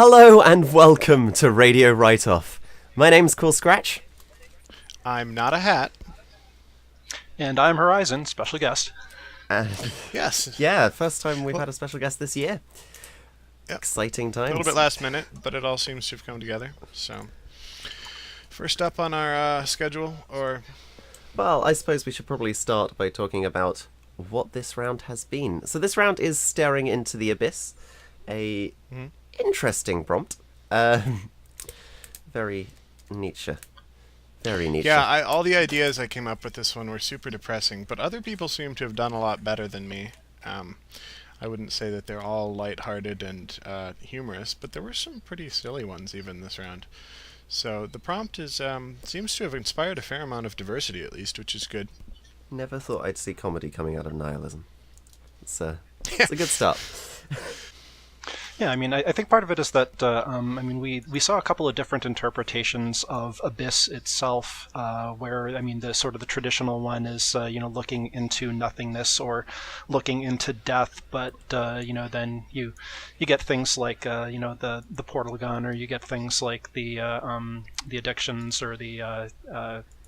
Hello and welcome to Radio Writeoff. My name's Cool Scratch. I'm not a hat. And I'm Horizon, special guest. Yes. Yeah, first time we've had a special guest this year. Yep. Exciting times. A little bit last minute, but it all seems to have come together. So, first up on our schedule, or... Well, I suppose we should probably start by talking about what this round has been. So this round is Staring into the Abyss. A interesting prompt. Very Nietzsche. Very Nietzsche. Yeah, all the ideas I came up with this one were super depressing, but other people seem to have done a lot better than me. I wouldn't say that they're all lighthearted and humorous, but there were some pretty silly ones even this round. So the prompt is seems to have inspired a fair amount of diversity, at least, which is good. Never thought I'd see comedy coming out of nihilism. It's a good start. Yeah, I mean, I think part of it is that, we saw a couple of different interpretations of Abyss itself, where, the sort of the traditional one is, looking into nothingness or looking into death, but, then you get things like, the portal gun, or you get things like the addictions, or the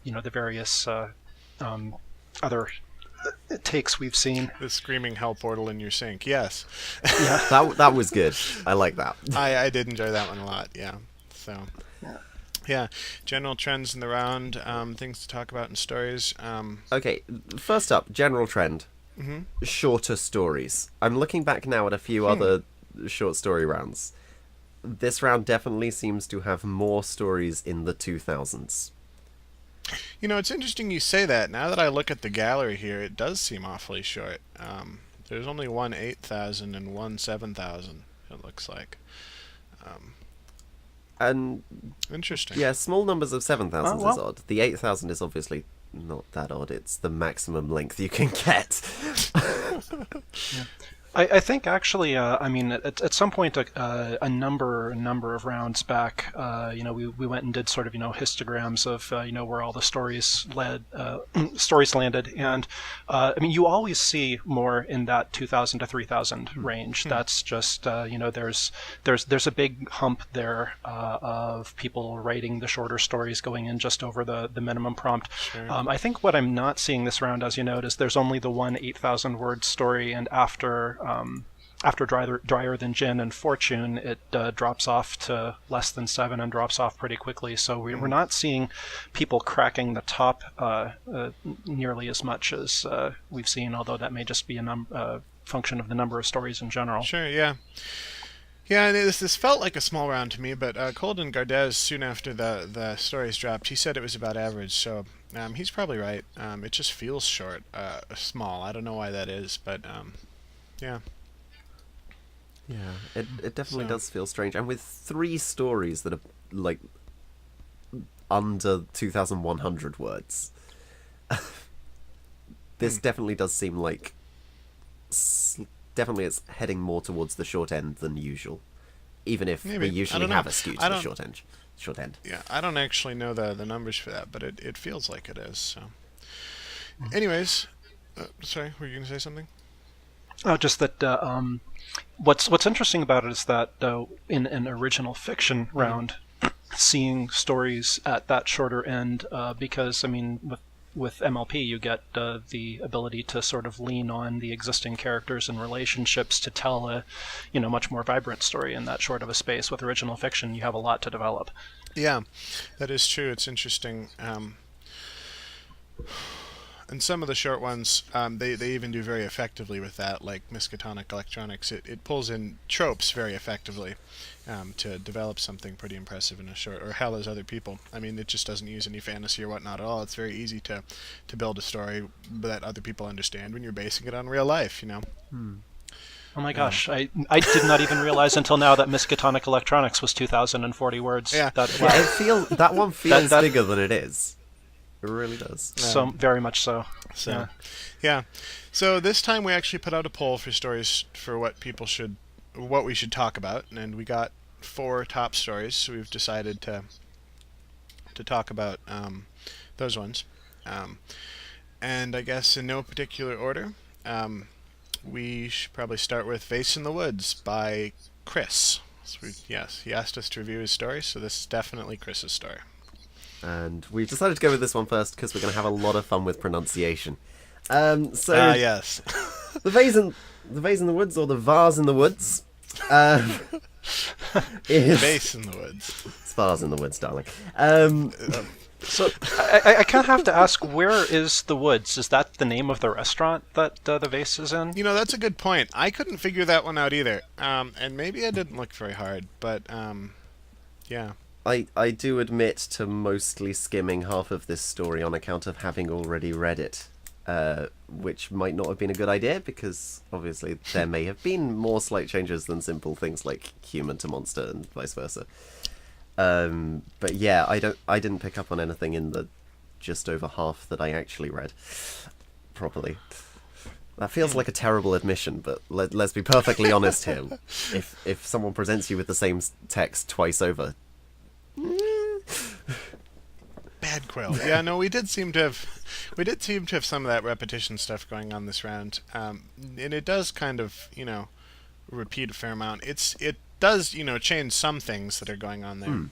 various other takes we've seen. The screaming hell portal in your sink, yes. Yeah, that was good. I like that. I did enjoy that one a lot, yeah. So, yeah. General trends in the round, things to talk about in stories. Okay, first up, general trend. Shorter stories. I'm looking back now at a few other short story rounds. This round definitely seems to have more stories in the 2000s. You know, it's interesting you say that. Now that I look at the gallery here, it does seem awfully short. There's only one 8,000 and one 7,000, it looks like. And interesting. Yeah, small numbers of 7,000 well. is odd. The 8,000 is obviously not that odd. It's the maximum length you can get. Yeah. I think actually, at some point, a number of rounds back, we went and did sort of, histograms of, where all the stories landed, and you always see more in that 2,000 to 3,000 range. That's just, there's a big hump there of people writing the shorter stories going in just over the minimum prompt. Sure. I think what I'm not seeing this round, as you note, is there's only the one 8,000 word story, and after Drier than Gin and Fortune, it drops off to less than 7 and drops off pretty quickly. So we're not seeing people cracking the top nearly as much as we've seen, although that may just be a function of the number of stories in general. Sure, yeah. Yeah, and this felt like a small round to me, but Colden Gardez, soon after the stories dropped, he said it was about average, so he's probably right. It just feels short, small. I don't know why that is, but yeah. Yeah, it definitely does feel strange. And with 3 stories that are, like, under 2,100 words, this definitely does seem like... Definitely it's heading more towards the short end than usual. Even if we usually have a skew to the short end. Yeah, I don't actually know the numbers for that, but it feels like it is, so... Anyways, sorry, were you going to say something? Oh, just that what's interesting about it is that in an original fiction round, seeing stories at that shorter end, because with MLP you get the ability to sort of lean on the existing characters and relationships to tell a much more vibrant story in that short of a space. With original fiction, you have a lot to develop. Yeah, that is true. It's interesting. And some of the short ones, they even do very effectively with that, like Miskatonic Electronics. It pulls in tropes very effectively to develop something pretty impressive in a short, or Hell as Other People. It just doesn't use any fantasy or whatnot at all. It's very easy to build a story that other people understand when you're basing it on real life, Oh my gosh, I did not even realize until now that Miskatonic Electronics was 2,040 words. Yeah. That one feels bigger than it is. It really does. So very much so. Yeah. So this time we actually put out a poll for stories for what we should talk about, and we got 4 top stories. So we've decided to talk about those ones, and I guess in no particular order. We should probably start with Vase in the Woods by Chris. Yes, he asked us to review his story, so this is definitely Chris's story. And we've decided to go with this one first because we're going to have a lot of fun with pronunciation. Yes. the vase in the woods, or the vase in the woods, is Vase in the woods. It's vase in the woods, darling. So I kind of have to ask, where is the woods? Is that the name of the restaurant that the Vase is in? You know, that's a good point. I couldn't figure that one out either. And maybe I didn't look very hard, but yeah. I do admit to mostly skimming half of this story on account of having already read it, which might not have been a good idea because obviously there may have been more slight changes than simple things like human to monster and vice versa. But yeah, I didn't pick up on anything in the just over half that I actually read properly. That feels like a terrible admission, but let's be perfectly honest here. If someone presents you with the same text twice over, Bad Quill. Yeah, no, we did seem to have some of that repetition stuff going on this round, and it does kind of, repeat a fair amount. It does, change some things that are going on there.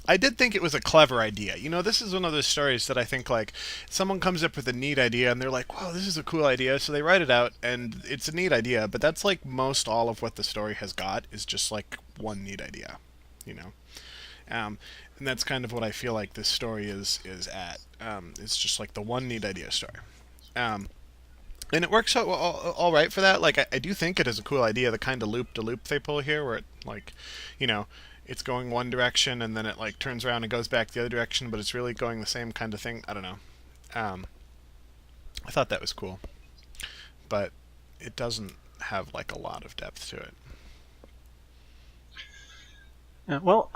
I did think it was a clever idea. This is one of those stories that I think, like, someone comes up with a neat idea and they're like, wow, this is a cool idea, so they write it out and it's a neat idea, but that's like most all of what the story has got is just like one neat idea, and that's kind of what I feel like this story is at. It's just like the one neat idea story. And it works out all right for that. Like, I do think it is a cool idea, the kind of loop-to-loop they pull here, where it, like, it's going one direction and then it, like, turns around and goes back the other direction, but it's really going the same kind of thing. I don't know. I thought that was cool. But it doesn't have, like, a lot of depth to it. Yeah, well,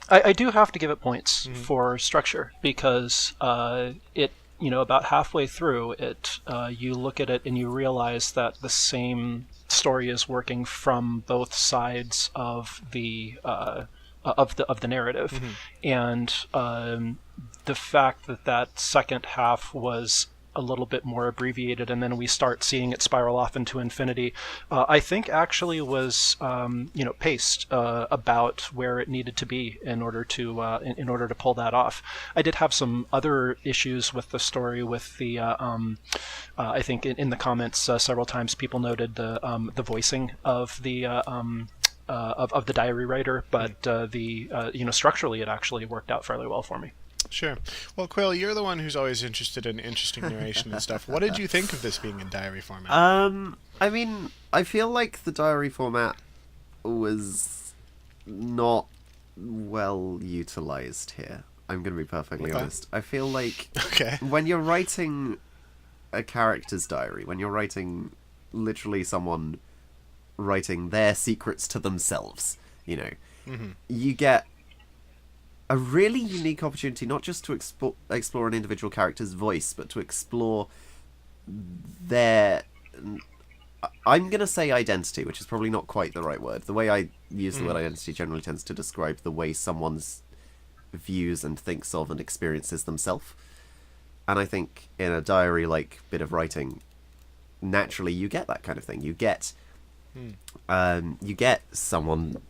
I do have to give it points for structure because it, about halfway through it, you look at it and you realize that the same story is working from both sides of the narrative, and the fact that second half was a little bit more abbreviated, and then we start seeing it spiral off into infinity, I think actually was paced about where it needed to be in order to in order to pull that off. I did have some other issues with the story. With the I think in the comments several times people noted the voicing of the of the diary writer, but structurally it actually worked out fairly well for me. Sure. Well, Quill, you're the one who's always interested in interesting narration and stuff. What did you think of this being in diary format? I mean, I feel like the diary format was not well utilized here. I'm going to be perfectly honest. I feel like when you're writing a character's diary, when you're writing literally someone writing their secrets to themselves, you get a really unique opportunity not just to explore an individual character's voice, but to explore their, I'm going to say identity, which is probably not quite the right word. The way I use the word identity generally tends to describe the way someone's views and thinks of and experiences themselves. And I think in a diary-like bit of writing, naturally you get that kind of thing. You get someone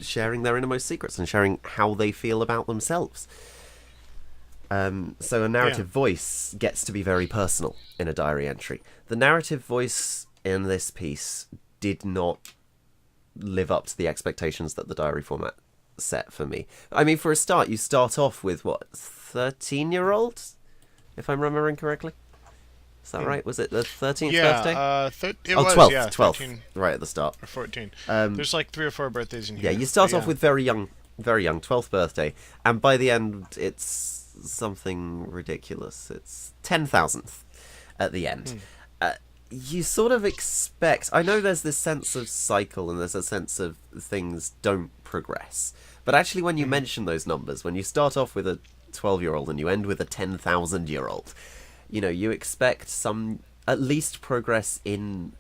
sharing their innermost secrets and sharing how they feel about themselves. So a narrative voice gets to be very personal in a diary entry. The narrative voice in this piece did not live up to the expectations that the diary format set for me. I mean, for a start, you start off with, 13-year-old? If I'm remembering correctly? Is that right? Was it the 13th birthday? It was, 12th, yeah. 12th, 13, right at the start. or 14. There's like 3 or 4 birthdays in here. Yeah, you start off with very young, 12th birthday, and by the end, it's something ridiculous. It's 10,000th at the end. You sort of expect... I know there's this sense of cycle, and there's a sense of things don't progress, but actually when you mention those numbers, when you start off with a 12-year-old and you end with a 10,000-year-old, you expect some, at least progress in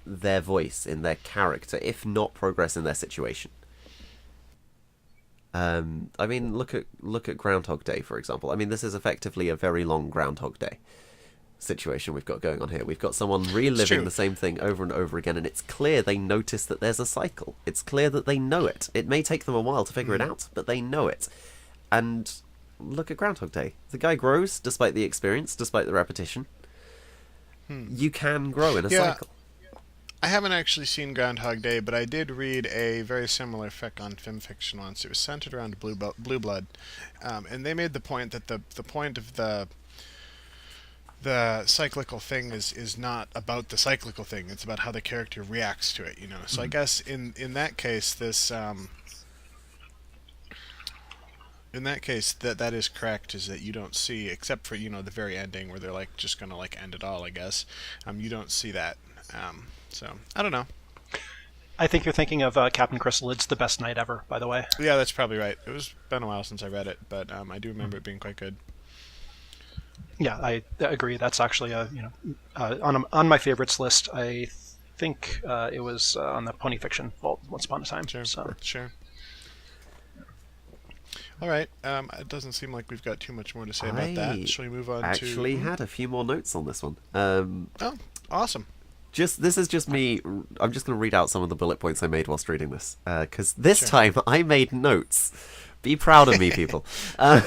their voice, in their character, if not progress in their situation. I mean, look at Groundhog Day, for example. I mean, this is effectively a very long Groundhog Day. situation we've got going on here. We've got someone reliving the same thing over and over again, and it's clear they notice that there's a cycle. It's clear that they know it. It may take them a while to figure it out, but they know it. And look at Groundhog Day. The guy grows despite the experience, despite the repetition. You can grow in a cycle. I haven't actually seen Groundhog Day, but I did read a very similar fic on FimFiction once. It was centered around Blue Blood, and they made the point that the point of the cyclical thing is not about the cyclical thing. It's about how the character reacts to it, you know. So I guess in that case, this in that case that is correct. Is that you don't see, except for, you know, the very ending where they're like just gonna like end it all. I guess you don't see that. So I don't know. I think you're thinking of Captain Chrysalid's The Best Night Ever, by the way. Yeah, that's probably right. It was been a while since I read it, but I do remember it being quite good. Yeah, I agree. That's actually on my favorites list. I think it was on the Pony Fiction vault once upon a time. Sure. All right. It doesn't seem like we've got too much more to say about that. Shall we move on to... Actually had a few more notes on this one. Oh, awesome. This is just me. I'm just going to read out some of the bullet points I made whilst reading this. Because this time I made notes. Be proud of me, people. All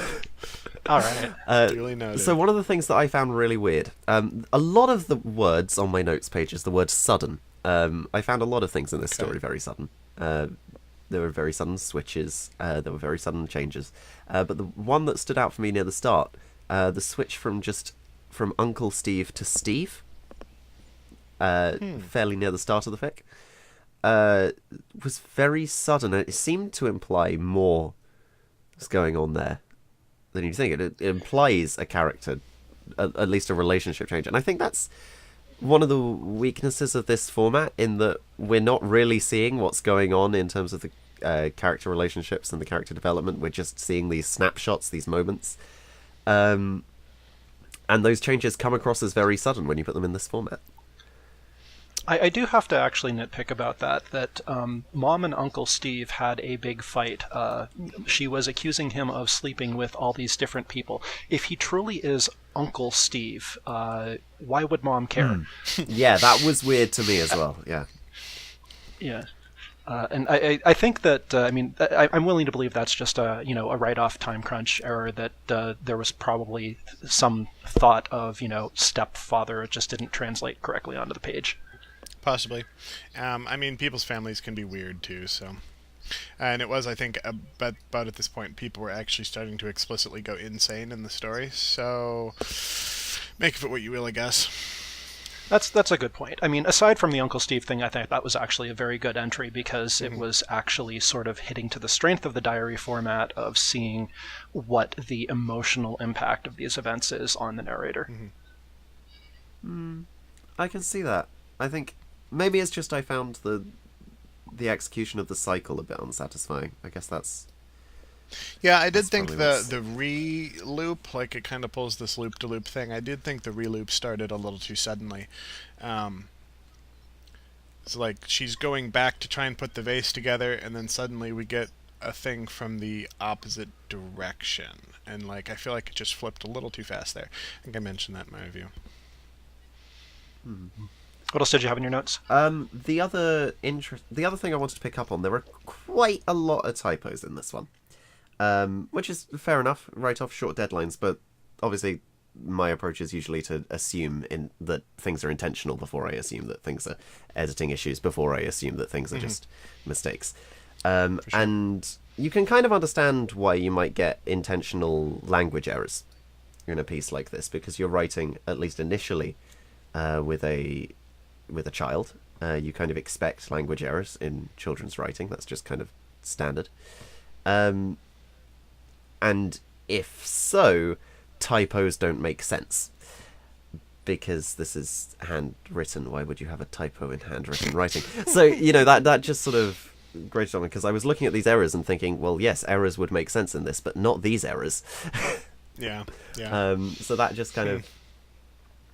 right. Duly noted. So one of the things that I found really weird, a lot of the words on my notes page is the word sudden. I found a lot of things in this story very sudden. There were very sudden switches. There were very sudden changes. But the one that stood out for me near the start, the switch from Uncle Steve to Steve, fairly near the start of the fic, was very sudden. And it seemed to imply more was going on there than you think. It implies a character, at least a relationship change. And I think that's one of the weaknesses of this format, in that we're not really seeing what's going on in terms of the character relationships and the character development. We're just seeing these snapshots, these moments. And those changes come across as very sudden when you put them in this format. I do have to actually nitpick about that Mom and Uncle Steve had a big fight. She was accusing him of sleeping with all these different people. If he truly is Uncle Steve, why would Mom care? Yeah, that was weird to me as well, yeah. Yeah. And I think that, I'm willing to believe that's just a write-off time crunch error, that there was probably some thought of, stepfather just didn't translate correctly onto the page. Possibly. People's families can be weird too, so. And it was, I think, about at this point, people were actually starting to explicitly go insane in the story, so make of it what you will, I guess. That's a good point. Aside from the Uncle Steve thing, I think that was actually a very good entry, because it was actually sort of hitting to the strength of the diary format of seeing what the emotional impact of these events is on the narrator. I can see that. I think maybe it's just I found the execution of the cycle a bit unsatisfying. I guess that's... Yeah, I did think the re-loop, like it kind of pulls this loop-to-loop thing, I did think the re-loop started a little too suddenly. It's like she's going back to try and put the vase together, and then suddenly we get a thing from the opposite direction. And like I feel like it just flipped a little too fast there. I think I mentioned that in my review. What else did you have in your notes? The other thing I wanted to pick up on, there were quite a lot of typos in this one. Which is fair enough, Writeoff short deadlines, but obviously my approach is usually to assume that things are intentional before I assume that things are editing issues, before I assume that things are just mistakes. Sure. And you can kind of understand why you might get intentional language errors in a piece like this, because you're writing, at least initially, with a child. You kind of expect language errors in children's writing. That's just kind of standard. And if so, typos don't make sense, because this is handwritten. Why would you have a typo in handwritten writing? So, that just sort of grated on me, because I was looking at these errors and thinking, well, yes, errors would make sense in this, but not these errors. Yeah. So that just kind of...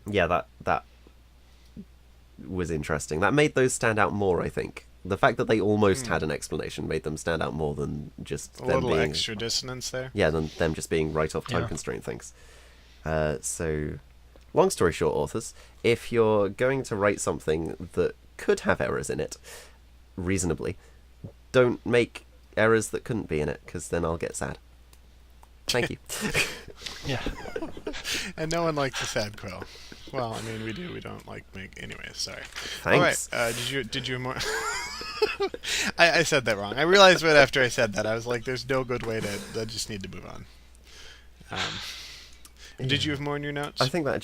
Yeah, that was interesting. That made those stand out more, I think. The fact that they almost had an explanation made them stand out more than just a them little being... extra dissonance there. Yeah, than them just being right-off time constraint things. So, long story short, authors, if you're going to write something that could have errors in it, reasonably, don't make errors that couldn't be in it, because then I'll get sad. Thank you. Yeah. And no one likes a sad quill. Well, I mean, we do. We don't like make. Anyways, sorry. Thanks. All right. Did you more? I said that wrong. I realized right after I said that. I was like, "There's no good way to. I just need to move on." Did you have more in your notes? I think I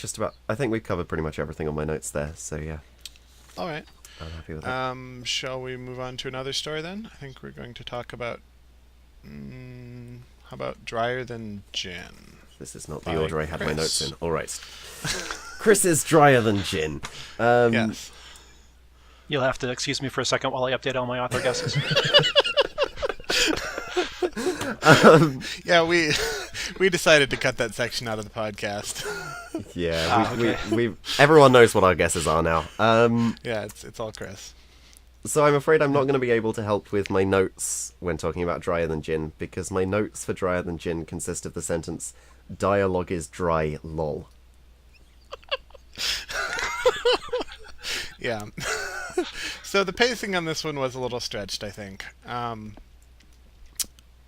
think we've covered pretty much everything on my notes there. So yeah. All right. I'm happy with that. Shall we move on to another story then? I think we're going to talk about. How about Drier than Gin? This is not the order I had my Chris. notes in. All right. Chris is drier than Gin. Yes. You'll have to excuse me for a second while I update all my author guesses. Yeah, we decided to cut that section out of the podcast. Yeah, okay. we everyone knows what our guesses are now. Yeah, it's all Chris. So I'm afraid I'm not going to be able to help with my notes when talking about Drier than Gin, because my notes for Drier than Gin consist of the sentence, "Dialogue is dry, lol." Yeah. So the pacing on this one was a little stretched, I think.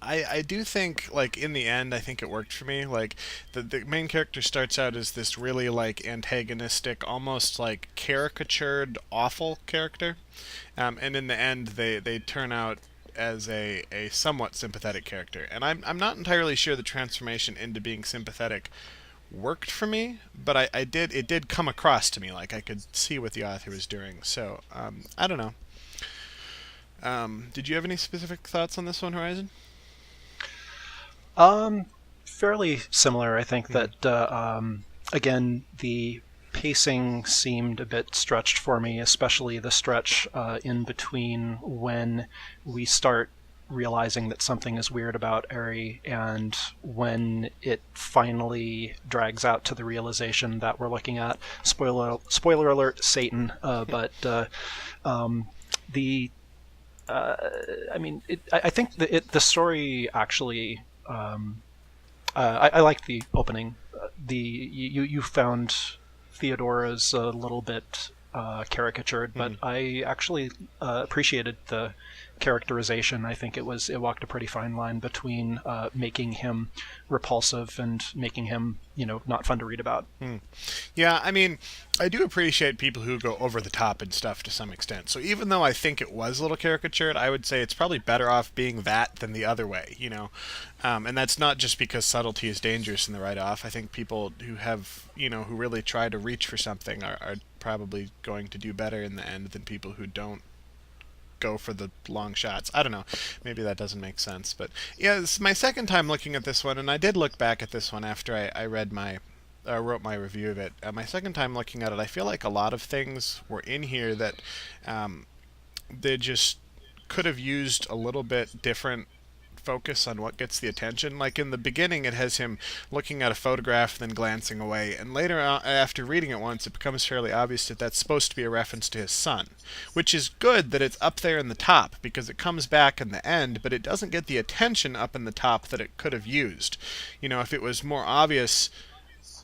I do think, like, in the end, I think it worked for me. Like, the main character starts out as this really, like, antagonistic, almost, like, caricatured, awful character. And in the end, they turn out as a somewhat sympathetic character. And I'm not entirely sure the transformation into being sympathetic worked for me, but it did come across to me, like I could see what the author was doing. So, I don't know. Did you have any specific thoughts on this one, Horizon? Fairly similar. I think that again, the pacing seemed a bit stretched for me, especially the stretch in between when we start realizing that something is weird about Eri and when it finally drags out to the realization that we're looking at, spoiler alert, Satan, but the I mean, I think the story actually I liked the opening. You found Theodora's a little bit caricatured, but I actually appreciated the characterization. I think it walked a pretty fine line between making him repulsive and making him, not fun to read about. Yeah, I mean, I do appreciate people who go over the top and stuff to some extent. So even though I think it was a little caricatured, I would say it's probably better off being that than the other way, And that's not just because subtlety is dangerous in the write-off. I think people who have, who really try to reach for something are probably going to do better in the end than people who don't go for the long shots. I don't know. Maybe that doesn't make sense. But yeah, it's my second time looking at this one, and I did look back at this one after I wrote my review of it. My second time looking at it, I feel like a lot of things were in here that they just could have used a little bit different focus on what gets the attention. Like in the beginning, it has him looking at a photograph then glancing away, and later on, after reading it once, it becomes fairly obvious that that's supposed to be a reference to his son, which is good that it's up there in the top because it comes back in the end, but it doesn't get the attention up in the top that it could have used. If it was more obvious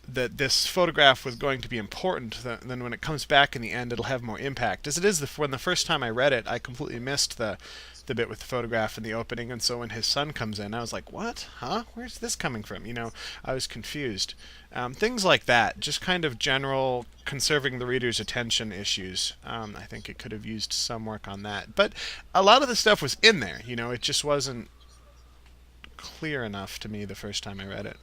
that this photograph was going to be important, then when it comes back in the end, it'll have more impact. As it is, when the first time I read it, I completely missed the bit with the photograph in the opening, and so when his son comes in, I was like, what? Huh? Where's this coming from? I was confused. Things like that, just kind of general conserving the reader's attention issues. I think it could have used some work on that. But a lot of the stuff was in there, it just wasn't clear enough to me the first time I read it.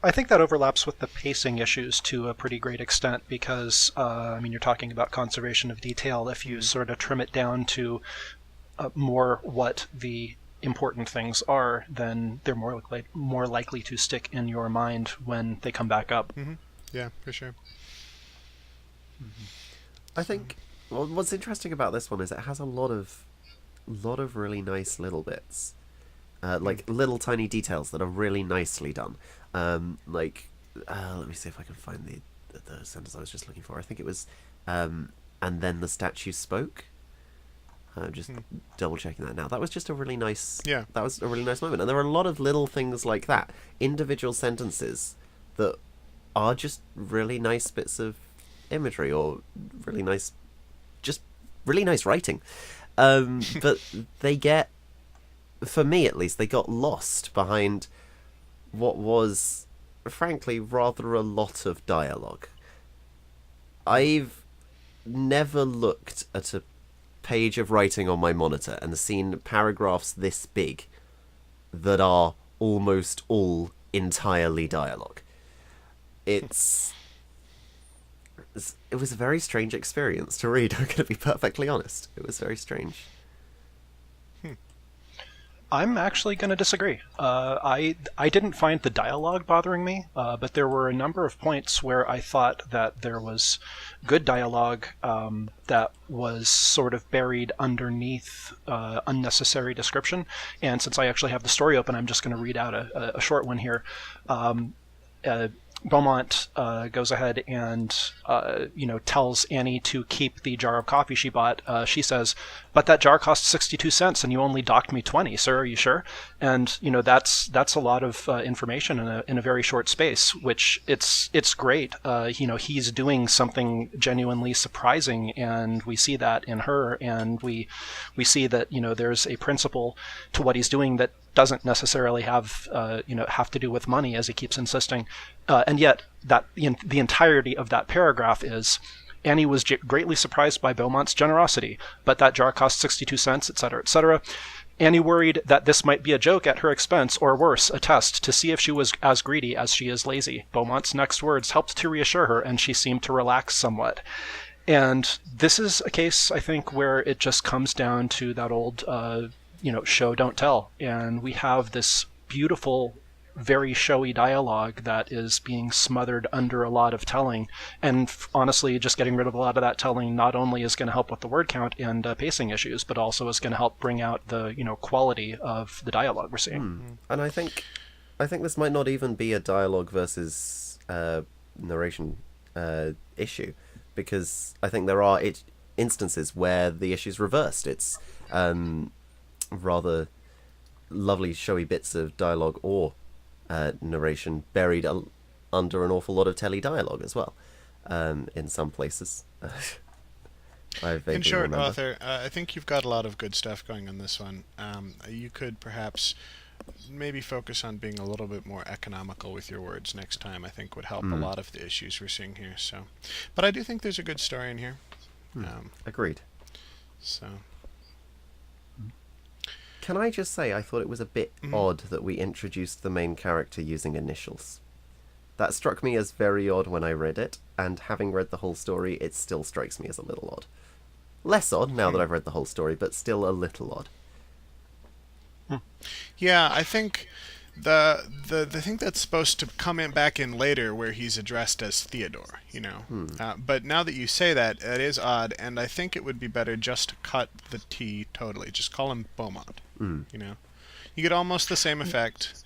I think that overlaps with the pacing issues to a pretty great extent because, you're talking about conservation of detail. If you sort of trim it down to more what the important things are, then they're more likely to stick in your mind when they come back up. Mm-hmm. Yeah, for sure. I think what's interesting about this one is it has a lot of really nice little bits, like little tiny details that are really nicely done. Let me see if I can find the sentence I was just looking for. I think it was, and then the statue spoke. I'm just double checking that now. That was just a really nice. Yeah. That was a really nice moment, and there are a lot of little things like that, individual sentences that are just really nice bits of imagery, or really nice writing. But they get, for me at least, they got lost behind what was, frankly, rather a lot of dialogue. I've never looked at a page of writing on my monitor and seen paragraphs this big that are almost all entirely dialogue. It was a very strange experience to read. I'm going to be perfectly honest. It was very strange. I'm actually going to disagree. I didn't find the dialogue bothering me, but there were a number of points where I thought that there was good dialogue that was sort of buried underneath unnecessary description. And since I actually have the story open, I'm just going to read out a short one here. Beaumont goes ahead and tells Annie to keep the jar of coffee she bought. She says, "But that jar cost 62 cents, and you only docked me 20, sir. Are you sure?" And that's a lot of information in a very short space. Which it's great. He's doing something genuinely surprising, and we see that in her, and we see that there's a principle to what he's doing that doesn't necessarily have to do with money, as he keeps insisting. And yet, that the entirety of that paragraph is, Annie was greatly surprised by Beaumont's generosity, but that jar cost 62 cents, etc., etc. Annie worried that this might be a joke at her expense, or worse, a test to see if she was as greedy as she is lazy. Beaumont's next words helped to reassure her, and she seemed to relax somewhat. And this is a case, I think, where it just comes down to that old, show, don't tell. And we have this beautiful, very showy dialogue that is being smothered under a lot of telling. And honestly, just getting rid of a lot of that telling not only is going to help with the word count and pacing issues, but also is going to help bring out the quality of the dialogue we're seeing. And I think this might not even be a dialogue versus narration issue, because I think there are instances where the issue's reversed. It's rather lovely, showy bits of dialogue or narration buried under an awful lot of telly dialogue as well, in some places. In short, Arthur, I think you've got a lot of good stuff going on this one. You could perhaps maybe focus on being a little bit more economical with your words next time. I think would help a lot of the issues we're seeing here. So, but I do think there's a good story in here. Agreed. So. Can I just say, I thought it was a bit odd that we introduced the main character using initials. That struck me as very odd when I read it, and having read the whole story, it still strikes me as a little odd. Less odd now that I've read the whole story, but still a little odd. Yeah, I think the thing that's supposed to come back in later, where he's addressed as Theodore, but now that you say that, it is odd, and I think it would be better just to cut the T totally. Just call him Beaumont. You get almost the same effect,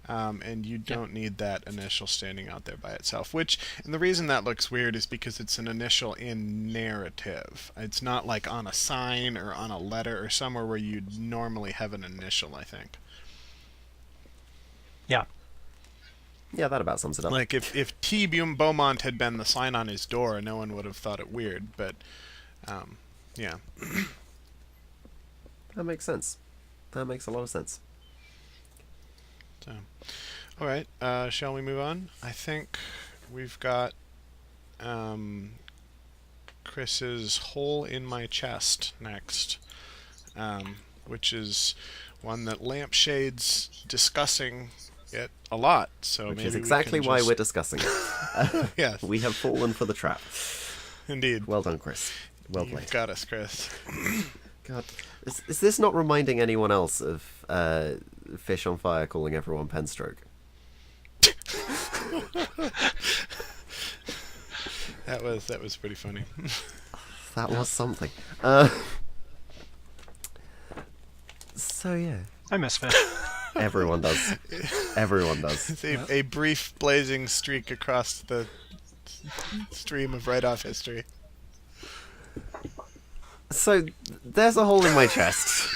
and you don't need that initial standing out there by itself. And the reason that looks weird is because it's an initial in narrative. It's not like on a sign or on a letter or somewhere where you'd normally have an initial, I think. Yeah, that about sums it up. Like if T. Beaumont had been the sign on his door, no one would have thought it weird. But, yeah. That makes sense. That makes a lot of sense. So, all right. Shall we move on? I think we've got Chris's Hole in My Chest next, which is one that Lampshade's discussing it a lot. So which maybe is exactly why we're discussing it. Yes. We have fallen for the trap. Indeed. Well done, Chris. Well played. You've got us, Chris. God, is this not reminding anyone else of Fish on Fire calling everyone Penstroke? That was pretty funny. That was something. So yeah, I miss Fish. everyone does. Everyone does. It's a brief blazing streak across the stream of Writeoff history. So there's a hole in my chest.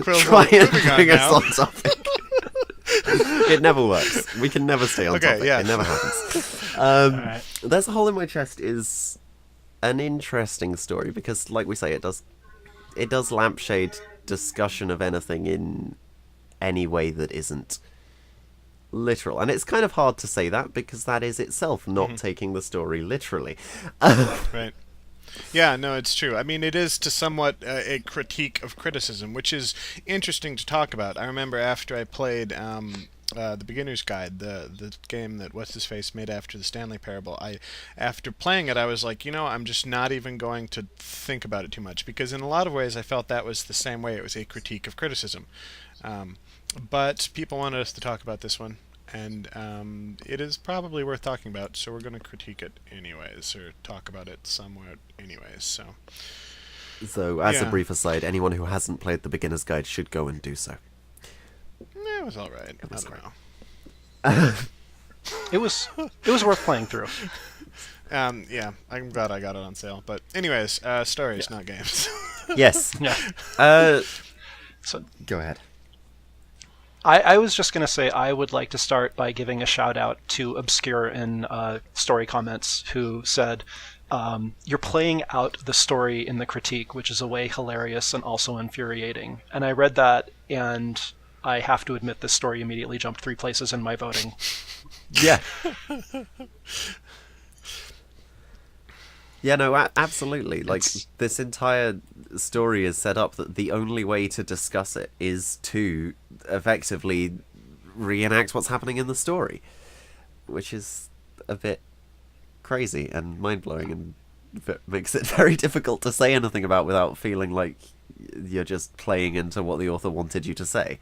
Quill's Try and moving on bring us now. on topic. It never works. We can never stay on topic. Yeah. It never happens. Right. There's a Hole in My Chest is an interesting story because, like we say, it does lampshade discussion of anything in any way that isn't literal. And it's kind of hard to say that because that is itself not taking the story literally. Right. Yeah, no, it's true. I mean, it is to somewhat a critique of criticism, which is interesting to talk about. I remember after I played the Beginner's Guide, the game that What's-His-Face made after the Stanley Parable, after playing it, I was like, I'm just not even going to think about it too much, because in a lot of ways I felt that was the same way. It was a critique of criticism. But people wanted us to talk about this one, and it is probably worth talking about, so we're going to critique it anyways, or talk about it somewhat anyways. So, as a brief aside, anyone who hasn't played the Beginner's Guide should go and do so. It was all right. I don't know. It was worth playing through. Yeah, I'm glad I got it on sale. But anyways, stories, not games. Yes. Yeah. So go ahead. I was just going to say I would like to start by giving a shout out to Obscure in story comments, who said, you're playing out the story in the critique, which is a way hilarious and also infuriating. And I read that, and I have to admit this story immediately jumped 3 places in my voting. Yeah. Yeah, no, absolutely. Like, this entire story is set up that the only way to discuss it is to effectively reenact what's happening in the story, which is a bit crazy and mind-blowing, and makes it very difficult to say anything about without feeling like you're just playing into what the author wanted you to say.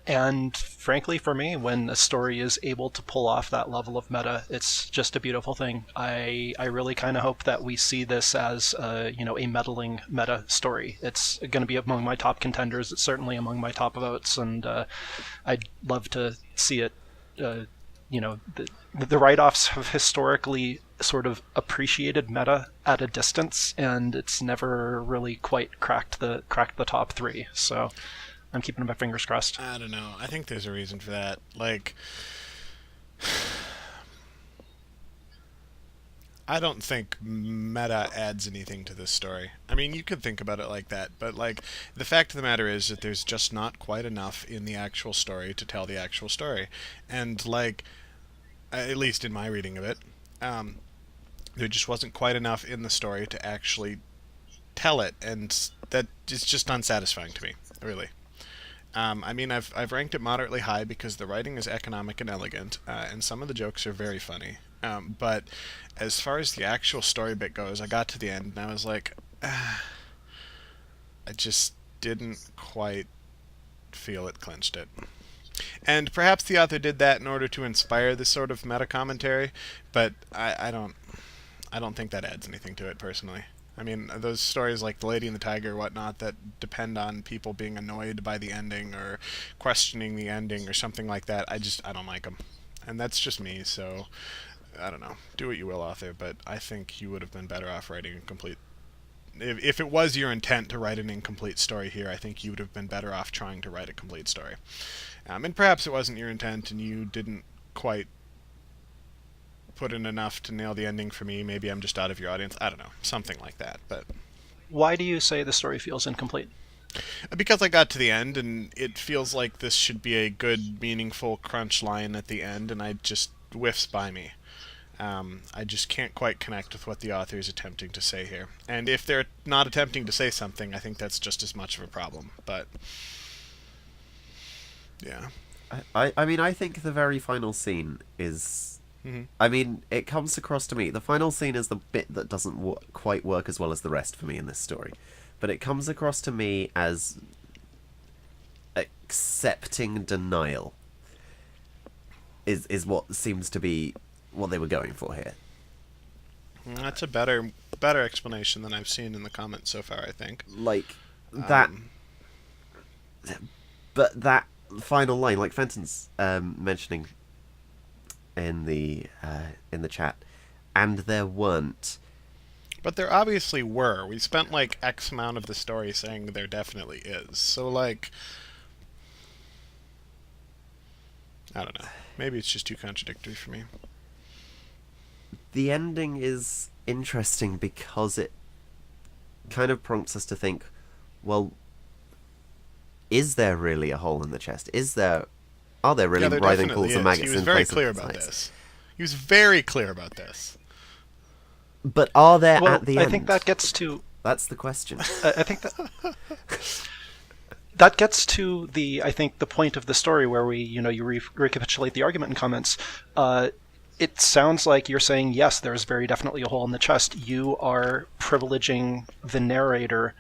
And frankly, for me, when a story is able to pull off that level of meta, it's just a beautiful thing. I really kind of hope that we see this as a meddling meta story. It's going to be among my top contenders. It's certainly among my top votes, and I'd love to see it. The write-offs have historically sort of appreciated meta at a distance, and it's never really quite cracked the top 3. So I'm keeping my fingers crossed. I don't know. I think there's a reason for that. Like, I don't think meta adds anything to this story. I mean, you could think about it like that, but like, the fact of the matter is that there's just not quite enough in the actual story to tell the actual story. And like, at least in my reading of it, there just wasn't quite enough in the story to actually tell it, and that is just unsatisfying to me, really. I mean, I've ranked it moderately high because the writing is economic and elegant, and some of the jokes are very funny. But as far as the actual story bit goes, I got to the end and I was like, I just didn't quite feel it clinched it. And perhaps the author did that in order to inspire this sort of meta commentary, but I don't think that adds anything to it personally. I mean, those stories like The Lady and the Tiger or whatnot that depend on people being annoyed by the ending or questioning the ending or something like that, I don't like them. And that's just me, so I don't know. Do what you will, author, but I think you would have been better off writing a complete... If it was your intent to write an incomplete story here, I think you would have been better off trying to write a complete story. And perhaps it wasn't your intent and you didn't quite put in enough to nail the ending for me. Maybe I'm just out of your audience. I don't know. Something like that. But why do you say the story feels incomplete? Because I got to the end and it feels like this should be a good, meaningful crunch line at the end, and I just whiffs by me. I just can't quite connect with what the author is attempting to say here. And if they're not attempting to say something, I think that's just as much of a problem. But yeah. I mean, I think the very final scene is... I mean, it comes across to me. The final scene is the bit that doesn't quite work as well as the rest for me in this story. But it comes across to me as accepting denial is what seems to be what they were going for here. That's a better explanation than I've seen in the comments so far, I think. Like, that... But that final line, like Fenton's mentioning in the chat, and there weren't. But there obviously were. We spent like X amount of the story saying there definitely is. So like, I don't know. Maybe it's just too contradictory for me. The ending is interesting because it kind of prompts us to think, well, is there really a hole in the chest? Are there really there writhing definitely pools of is. maggots He was in very place clear of about sides? this. He was very clear about this. But are there Well, at the I end? think that gets to. That's the question. I think that gets to I think the point of the story where you recapitulate the argument and comments. It sounds like you're saying, yes, there's very definitely a hole in the chest. You are privileging the narrator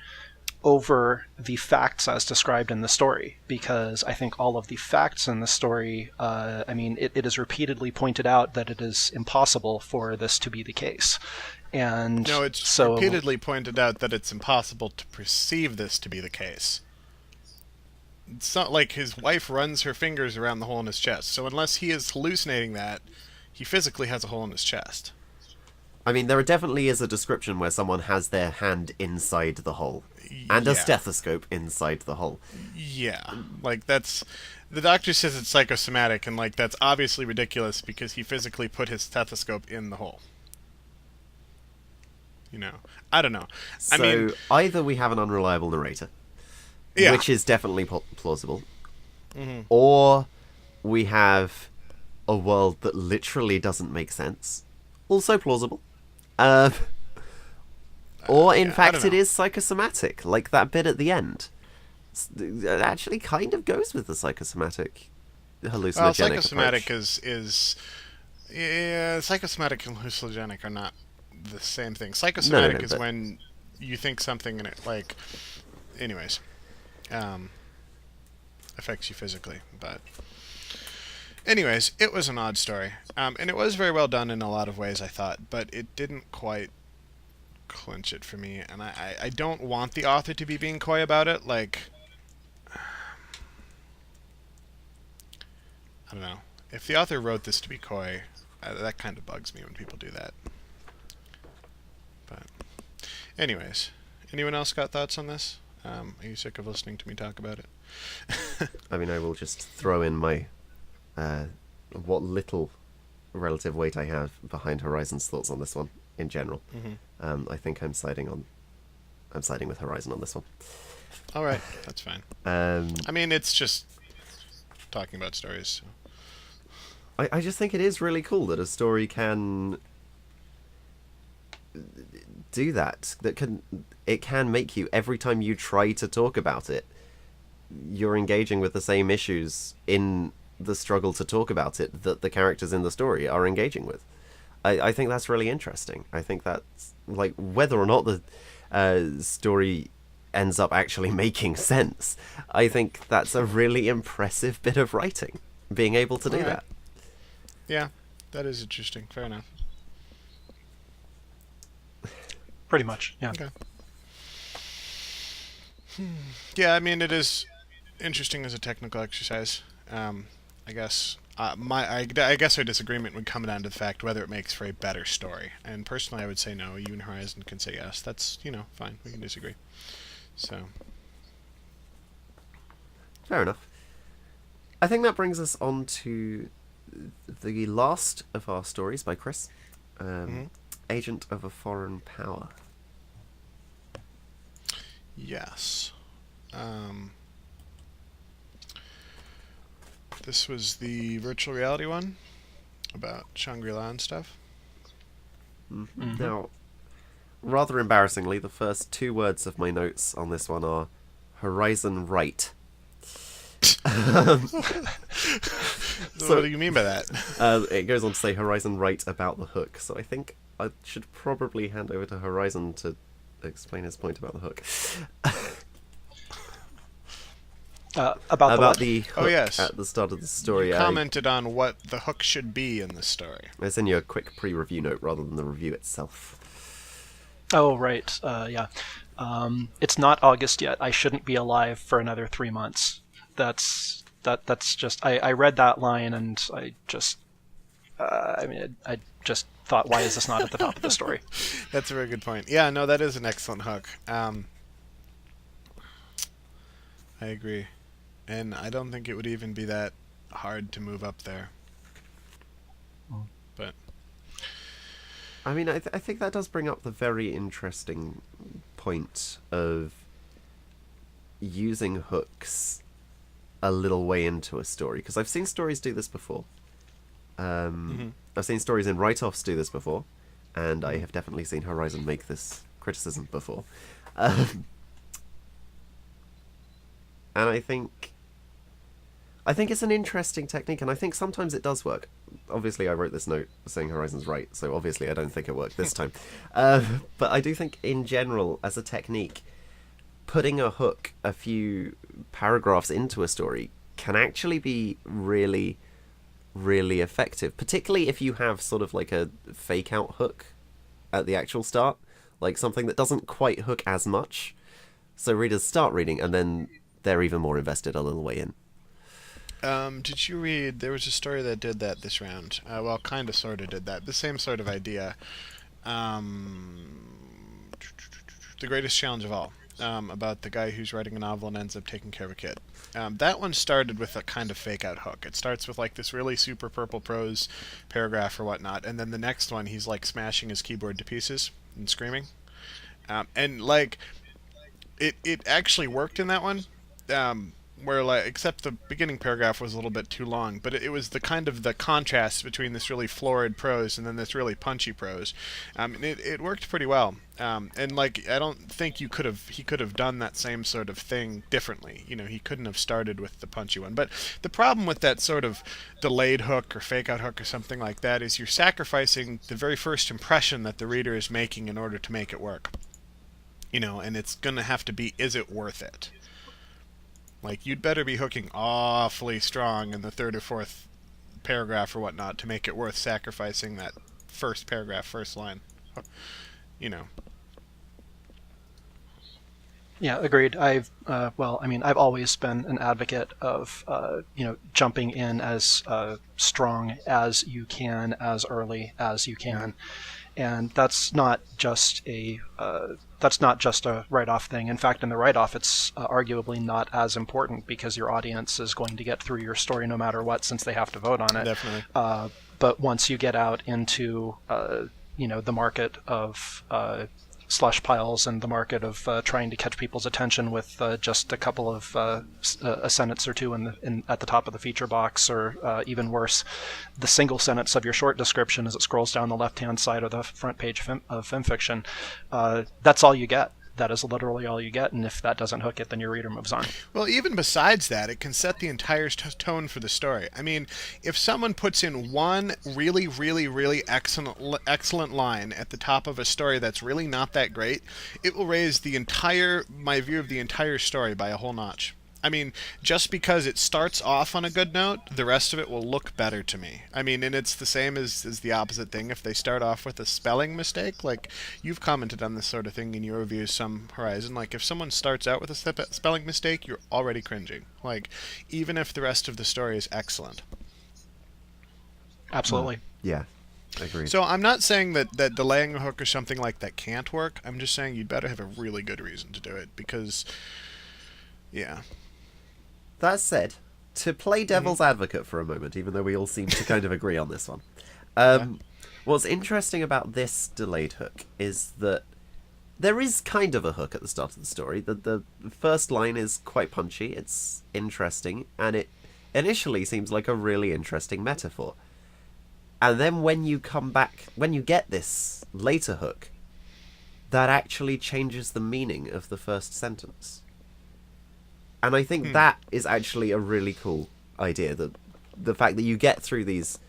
over the facts as described in the story, because I think all of the facts in the story, it is repeatedly pointed out that it is impossible for this to be the case. And No, it's repeatedly pointed out that it's impossible to perceive this to be the case. It's not like his wife runs her fingers around the hole in his chest, so unless he is hallucinating that, he physically has a hole in his chest. I mean, there definitely is a description where someone has their hand inside the hole. And a stethoscope inside the hole. Yeah. Like, that's... The doctor says it's psychosomatic, and, like, that's obviously ridiculous because he physically put his stethoscope in the hole. You know? I don't know. So, either we have an unreliable narrator, which is definitely plausible, or we have a world that literally doesn't make sense, also plausible. Or, in fact, it is psychosomatic, like that bit at the end. It actually kind of goes with the psychosomatic hallucinogenic Well, psychosomatic approach. psychosomatic and hallucinogenic are not the same thing. Psychosomatic is but when you think something and it, like... Anyways. Affects you physically, but... Anyways, it was an odd story. And it was very well done in a lot of ways, I thought, but it didn't quite clinch it for me, and I don't want the author to be being coy about it. Like, I don't know. If the author wrote this to be coy, that kind of bugs me when people do that. But, anyways, anyone else got thoughts on this? Are you sick of listening to me talk about it? I mean, I will just throw in my what little relative weight I have behind Horizon's thoughts on this one in general. I think I'm siding with Horizon on this one. All right, that's fine. I mean, it's just talking about stories. So. I just think it is really cool that a story can do that. It can make you, every time you try to talk about it, you're engaging with the same issues in the struggle to talk about it that the characters in the story are engaging with. I think that's really interesting. I think that's, like, whether or not the story ends up actually making sense, I think that's a really impressive bit of writing, being able to do that. Yeah, that is interesting. Fair enough. Pretty much, yeah. Okay. Yeah, I mean, it is interesting as a technical exercise. I guess I guess our disagreement would come down to the fact whether it makes for a better story. And personally, I would say no. You and Horizon can say yes. That's, fine. We can disagree. So. Fair enough. I think that brings us on to the last of our stories by Chris. Agent of a Foreign Power. Yes. This was the virtual reality one about Shangri-La and stuff. Now, rather embarrassingly, the first two words of my notes on this one are Horizon Write. So what do you mean by that? It goes on to say Horizon Write about the hook, so I think I should probably hand over to Horizon to explain his point about the hook. About the hook at the start of the story. You commented on what the hook should be in the story. It's in your quick pre-review note rather than the review itself. Oh, right. Yeah. It's not August yet. I shouldn't be alive for another 3 months. That's just... I read that line and I just... I just thought, why is this not at the top of the story? That's a very good point. Yeah, no, that is an excellent hook. I agree. And I don't think it would even be that hard to move up there. But I mean, I think that does bring up the very interesting point of using hooks a little way into a story, because I've seen stories do this before. I've seen stories in Writeoffs do this before, and I have definitely seen Horizon make this criticism before. And I think it's an interesting technique, and I think sometimes it does work. Obviously, I wrote this note saying Horizon's right, so obviously I don't think it worked this time. But I do think, in general, as a technique, putting a hook a few paragraphs into a story can actually be really, really effective, particularly if you have sort of like a fake-out hook at the actual start, like something that doesn't quite hook as much. So readers start reading, and then they're even more invested a little way in. Did you read, there was a story that did that this round. Well, kind of, sort of did that. The same sort of idea. The Greatest Challenge of All. About the guy who's writing a novel and ends up taking care of a kid. That one started with a kind of fake-out hook. It starts with like this really super purple prose paragraph or whatnot, and then the next one he's like smashing his keyboard to pieces and screaming. And like, it actually worked in that one. Where like, except the beginning paragraph was a little bit too long, but it was the kind of the contrast between this really florid prose and then this really punchy prose. And it worked pretty well. And like, I don't think he could have done that same sort of thing differently. You know, he couldn't have started with the punchy one. But the problem with that sort of delayed hook or fake out hook or something like that is you're sacrificing the very first impression that the reader is making in order to make it work. You know, and it's going to have to be, is it worth it? Like, you'd better be hooking awfully strong in the third or fourth paragraph or whatnot to make it worth sacrificing that first paragraph, first line. You know. Yeah, agreed. I've always been an advocate of jumping in as strong as you can, as early as you can, and that's not just a write-off thing. In fact, in the write-off, it's arguably not as important because your audience is going to get through your story no matter what, since they have to vote on it. Definitely. But once you get out into the market of slush piles and the market of trying to catch people's attention with just a couple of a sentence or two at the top of the feature box, or even worse, the single sentence of your short description as it scrolls down the left-hand side of the front page of FimFiction, that's all you get. That is literally all you get, and if that doesn't hook it, then your reader moves on. Well, even besides that, it can set the entire tone for the story. I mean, if someone puts in one really, really, really excellent line at the top of a story that's really not that great, it will raise my view of the entire story by a whole notch. I mean, just because it starts off on a good note, the rest of it will look better to me. I mean, and it's the same as the opposite thing. If they start off with a spelling mistake, like you've commented on this sort of thing in your reviews, some Horizon, like if someone starts out with a spelling mistake, you're already cringing. Like, even if the rest of the story is excellent. Absolutely. Yeah, agreed. So I'm not saying that delaying a hook or something like that can't work. I'm just saying you'd better have a really good reason to do it, because, yeah. That said, to play devil's advocate for a moment, even though we all seem to kind of agree on this one, what's interesting about this delayed hook is that there is kind of a hook at the start of the story. The first line is quite punchy, it's interesting, and it initially seems like a really interesting metaphor. And then when you get this later hook, that actually changes the meaning of the first sentence. And I think that is actually a really cool idea. The fact that you get through these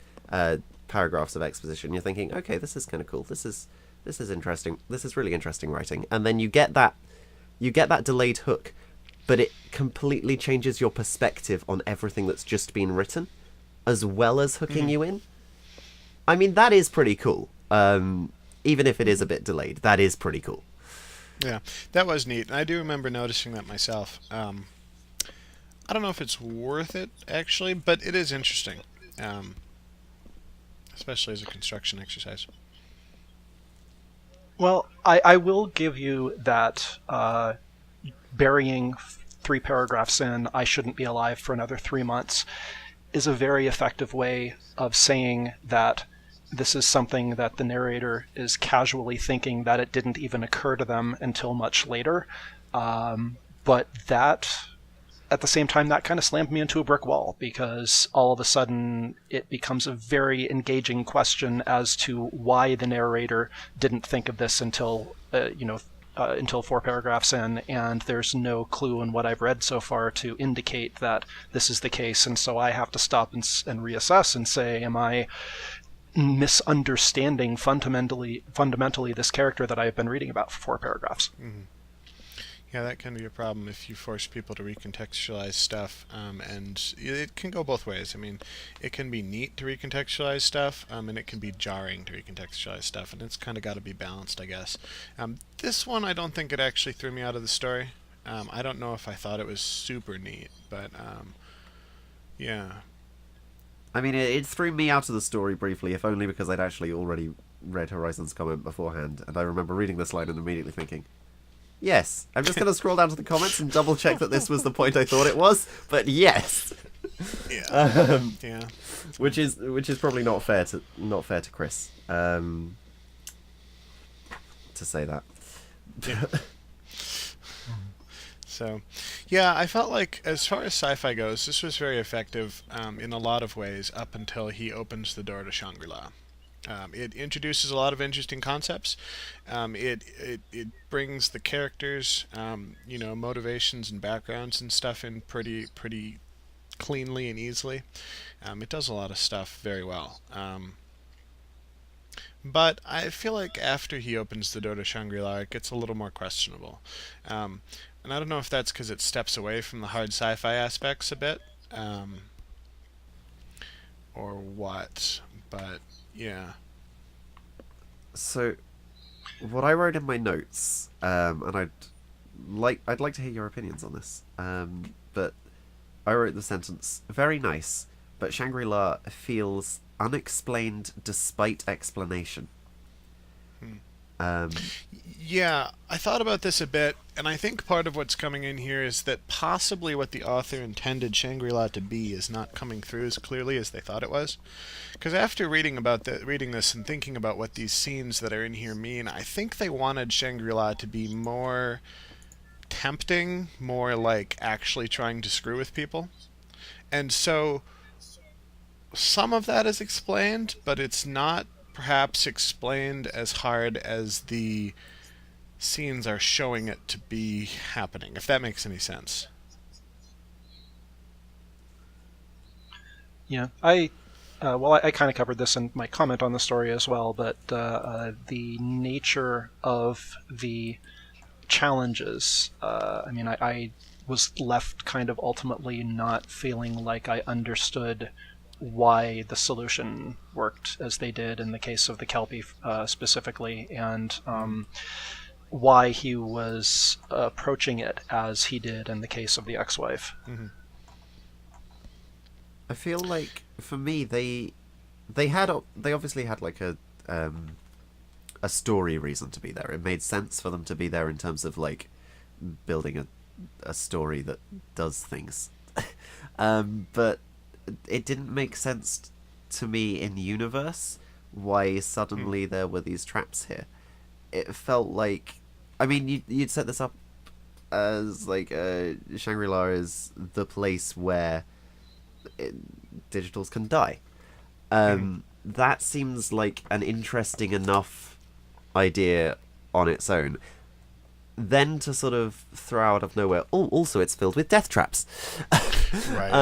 paragraphs of exposition, you're thinking, okay, this is kind of cool. This is interesting. This is really interesting writing. And then you get that delayed hook, but it completely changes your perspective on everything that's just been written, as well as hooking you in. I mean, that is pretty cool. Even if it is a bit delayed, that is pretty cool. Yeah, that was neat. And I do remember noticing that myself. I don't know if it's worth it, actually, but it is interesting, especially as a construction exercise. Well, I will give you that burying 3 paragraphs in, I shouldn't be alive for another 3 months. is a very effective way of saying that this is something that the narrator is casually thinking that it didn't even occur to them until much later. But that, at the same time, that kind of slammed me into a brick wall, because all of a sudden it becomes a very engaging question as to why the narrator didn't think of this until, until 4 paragraphs in, and there's no clue in what I've read so far to indicate that this is the case. And so I have to stop and reassess and say, am I misunderstanding fundamentally this character that I've been reading about for 4 paragraphs? Mm-hmm. Yeah, that can be a problem if you force people to recontextualize stuff, and it can go both ways. I mean, it can be neat to recontextualize stuff, and it can be jarring to recontextualize stuff, and it's kind of got to be balanced, I guess. This one, I don't think it actually threw me out of the story. I don't know if I thought it was super neat, but yeah. I mean, it threw me out of the story briefly, if only because I'd actually already read Horizon's comment beforehand, and I remember reading this line and immediately thinking, yes, I'm just going to scroll down to the comments and double check that this was the point I thought it was, but yes. Yeah. Yeah. Which is probably not fair to Chris. To say that. Yeah. So, yeah, I felt like, as far as sci-fi goes, this was very effective in a lot of ways up until he opens the door to Shangri-La. It introduces a lot of interesting concepts. It brings the characters, motivations and backgrounds and stuff in pretty cleanly and easily. It does a lot of stuff very well. But I feel like after he opens the door to Shangri-La, it gets a little more questionable. And I don't know if that's because it steps away from the hard sci-fi aspects a bit, or what, but yeah. So, what I wrote in my notes, and I'd like to hear your opinions on this, but I wrote the sentence, very nice, but Shangri-La feels unexplained despite explanation. Yeah, I thought about this a bit, and I think part of what's coming in here is that possibly what the author intended Shangri-La to be is not coming through as clearly as they thought it was. Because after reading this and thinking about what these scenes that are in here mean, I think they wanted Shangri-La to be more tempting, more like actually trying to screw with people. And so some of that is explained, but it's not perhaps explained as hard as the scenes are showing it to be happening, if that makes any sense. Yeah, I kind of covered this in my comment on the story as well, but the nature of the challenges, I was left kind of ultimately not feeling like I understood why the solution worked as they did in the case of the Kelpie specifically, and why he was approaching it as he did in the case of the ex-wife. Mm-hmm. I feel like, for me, they obviously had like a story reason to be there. It made sense for them to be there in terms of like building a story that does things. But it didn't make sense to me in universe why suddenly there were these traps here. It felt like, I mean, you'd set this up as like Shangri-La is the place where digitals can die. That seems like an interesting enough idea on its own. Then to sort of throw out of nowhere, oh, also it's filled with death traps. Right.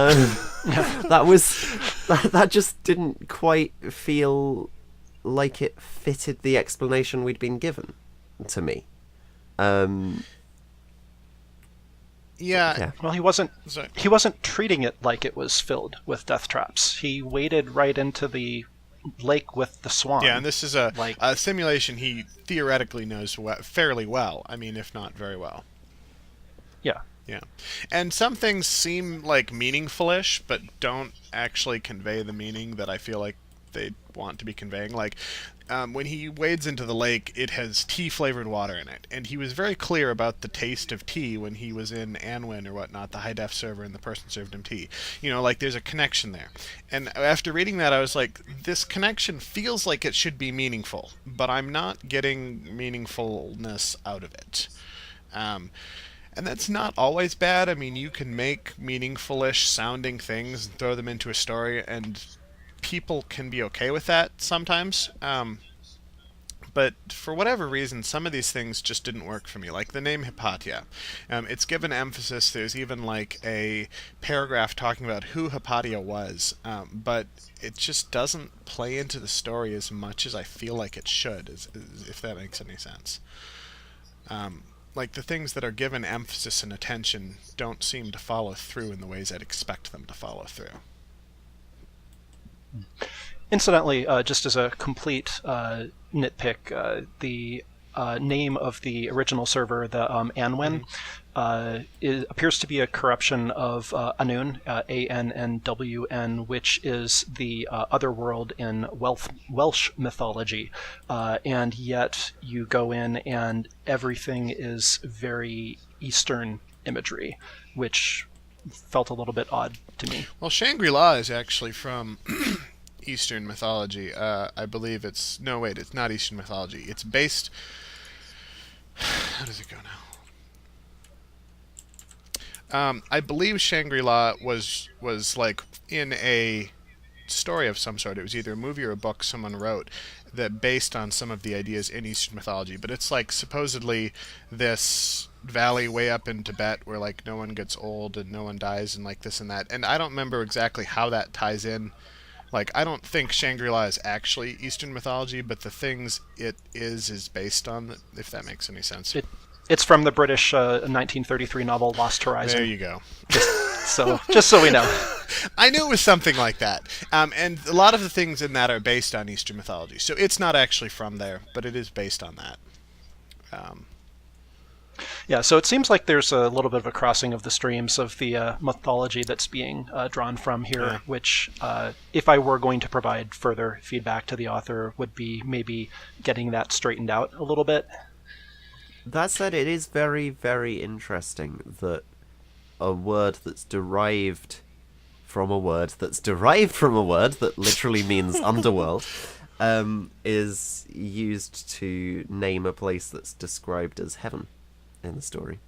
That just didn't quite feel like it fitted the explanation we'd been given to me. Yeah. Well, he wasn't treating it like it was filled with death traps. He waded right into the lake with the swan. Yeah, and this is a simulation he theoretically knows fairly well. I mean, if not very well. Yeah. Yeah. And some things seem like meaningful-ish, but don't actually convey the meaning that I feel like they want to be conveying. Like, when he wades into the lake, it has tea-flavored water in it. And he was very clear about the taste of tea when he was in Anwin or whatnot, the high-def server, and the person served him tea. You know, like, there's a connection there. And after reading that, I was like, this connection feels like it should be meaningful, but I'm not getting meaningfulness out of it. And that's not always bad. I mean, you can make meaningful-ish sounding things and throw them into a story, and people can be okay with that sometimes. But for whatever reason, some of these things just didn't work for me. Like the name Hypatia. It's given emphasis. There's even like a paragraph talking about who Hypatia was. But it just doesn't play into the story as much as I feel like it should, if that makes any sense. Like the things that are given emphasis and attention don't seem to follow through in the ways I'd expect them to follow through. Incidentally, just as a complete nitpick, the name of the original server, the Anwen, appears to be a corruption of Anun, Annwn, which is the other world in Welsh mythology, and yet you go in and everything is very Eastern imagery, which felt a little bit odd to me. Well, Shangri-La is actually from Eastern mythology. I believe it's... No, wait, it's not Eastern mythology. It's based... How does it go now? I believe Shangri-La was like in a story of some sort. It was either a movie or a book someone wrote that based on some of the ideas in Eastern mythology. But it's like supposedly this valley way up in Tibet where like no one gets old and no one dies and like this and that. And I don't remember exactly how that ties in. Like, I don't think Shangri-La is actually Eastern mythology, but the things it is based on, if that makes any sense. It's from the British 1933 novel Lost Horizon. There you go. Just so we know. I knew it was something like that. And a lot of the things in that are based on Eastern mythology. So it's not actually from there, but it is based on that. Yeah, so it seems like there's a little bit of a crossing of the streams of the mythology that's being drawn from here, which, if I were going to provide further feedback to the author, would be maybe getting that straightened out a little bit. That said, it is very, very interesting that a word that's derived from a word that's derived from a word that literally means underworld is used to name a place that's described as heaven in the story.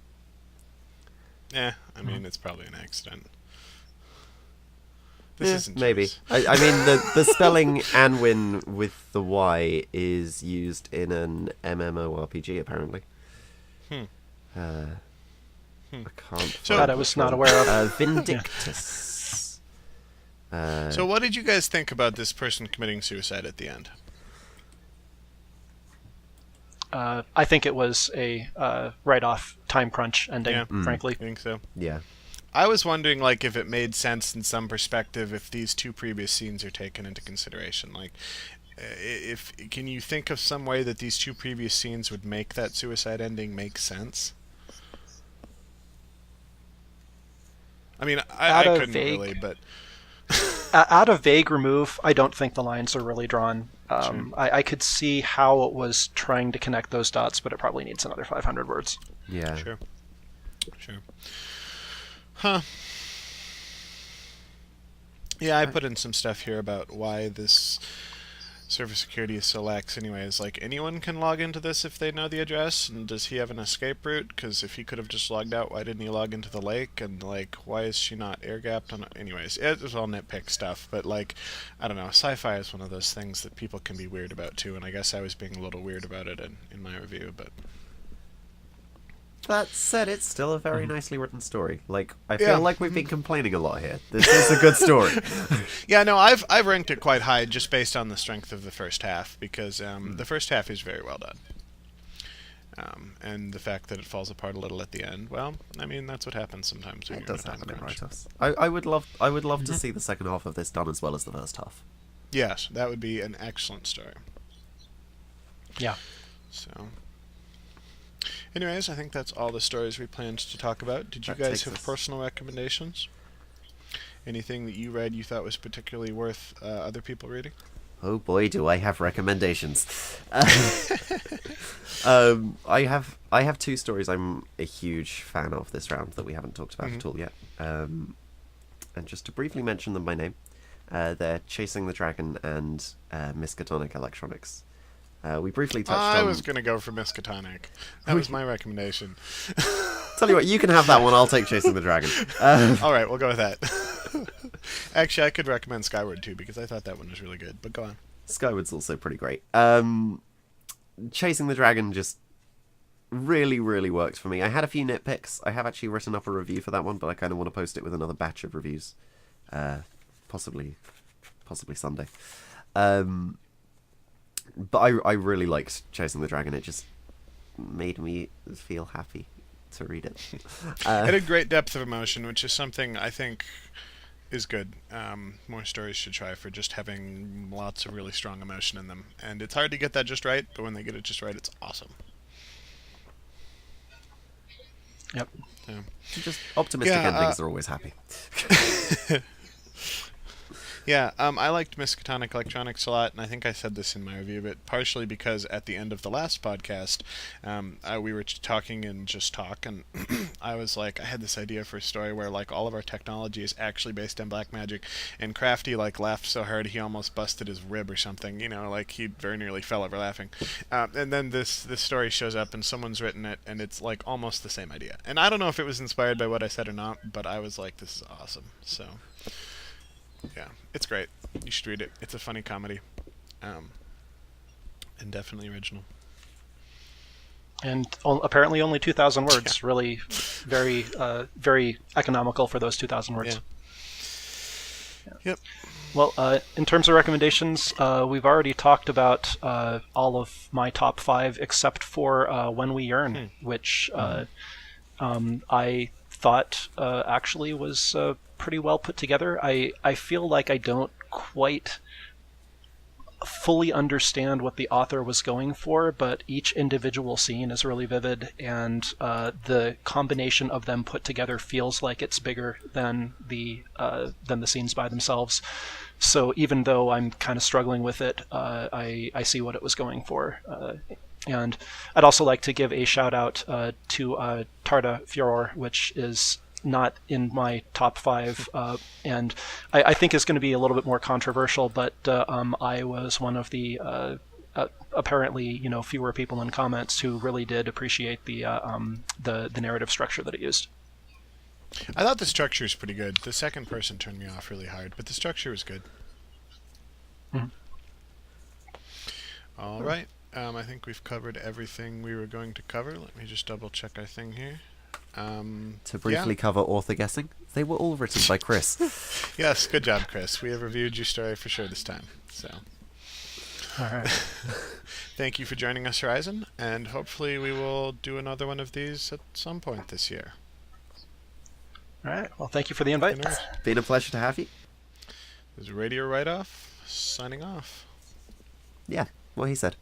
Yeah, I mean, it's probably an accident. This isn't maybe. I mean, the spelling Anwin with the Y is used in an MMORPG, apparently. I can't. That I was not aware of. Vindictus. So what did you guys think about this person committing suicide at the end? I think it was a write-off time crunch ending, frankly. I think so. Yeah. I was wondering, like, if it made sense in some perspective if these two previous scenes are taken into consideration. Like, can you think of some way that these two previous scenes would make that suicide ending make sense? I mean, I couldn't really, but... Out of vague remove, I don't think the lines are really drawn. I could see how it was trying to connect those dots, but it probably needs another 500 words. Yeah. Sure. Huh. Yeah, I put in some stuff here about why this server security is so lax anyways. Like, anyone can log into this if they know the address, and does he have an escape route? Because if he could have just logged out, why didn't he log into the lake? And, like, why is she not air-gapped on... Anyways, it was all nitpick stuff, but, like, I don't know, sci-fi is one of those things that people can be weird about, too, and I guess I was being a little weird about it in my review, but... That said, it's still a very nicely written story. Like, I feel like we've been complaining a lot here. This is a good story. Yeah, no, I've ranked it quite high just based on the strength of the first half, because the first half is very well done. And the fact that it falls apart a little at the end, well, I mean, that's what happens sometimes when It you're does in a time happen in crunch. Writeoff. I would love to see the second half of this done as well as the first half. Yes, that would be an excellent story. Yeah. So... Anyways, I think that's all the stories we planned to talk about. Did you guys have personal recommendations? Anything that you read you thought was particularly worth other people reading? Oh boy, do I have recommendations. I have two stories I'm a huge fan of this round that we haven't talked about at all yet. And just to briefly mention them by name, they're Chasing the Dragon and Miskatonic Electronics. We briefly touched on... I was going to go for Miskatonic. That was my recommendation. Tell you what, you can have that one. I'll take Chasing the Dragon. All right, we'll go with that. Actually, I could recommend Skyward too, because I thought that one was really good. But go on. Skyward's also pretty great. Chasing the Dragon just really, really worked for me. I had a few nitpicks. I have actually written up a review for that one, but I kind of want to post it with another batch of reviews. Possibly Sunday. But I really liked Chasing the Dragon. It just made me feel happy to read it. It had a great depth of emotion, which is something I think is good. More stories should try for just having lots of really strong emotion in them. And it's hard to get that just right, but when they get it just right, it's awesome. Yep. Yeah. Just optimistic endings are always happy. Yeah, I liked Miskatonic Electronics a lot, and I think I said this in my review, but partially because at the end of the last podcast, we were talking in Just Talk, and I was like, I had this idea for a story where like all of our technology is actually based on black magic, and Crafty like laughed so hard he almost busted his rib or something, you know, like he very nearly fell over laughing. And then this story shows up, and someone's written it, and it's like almost the same idea. And I don't know if it was inspired by what I said or not, but I was like, this is awesome. So... yeah, it's great. You should read it. It's a funny comedy, and definitely original. And apparently only 2,000 words. Yeah. Really, very, very economical for those 2,000 words. Yeah. Yep. Well, in terms of recommendations, we've already talked about all of my top 5 except for When We Yearn, which I thought actually was pretty well put together. I feel like I don't quite fully understand what the author was going for, but each individual scene is really vivid, and the combination of them put together feels like it's bigger than the scenes by themselves. So even though I'm kind of struggling with it, I see what it was going for. And I'd also like to give a shout out to Tarda Furor, which is not in my top 5, and I think is going to be a little bit more controversial, but I was one of the apparently fewer people in comments who really did appreciate the narrative structure that it used. I thought the structure was pretty good. The second person turned me off really hard, but the structure was good. Mm-hmm. All right. I think we've covered everything we were going to cover. Let me just double check our thing here. To briefly cover author guessing, they were all written by Chris. Yes, good job, Chris. We have reviewed your story for sure this time. So, all right. Thank you for joining us, Horizon, and hopefully we will do another one of these at some point this year. All right. Well, thank you for the invite. It's been a pleasure to have you. This is Radio Writeoff signing off. Yeah, what he said.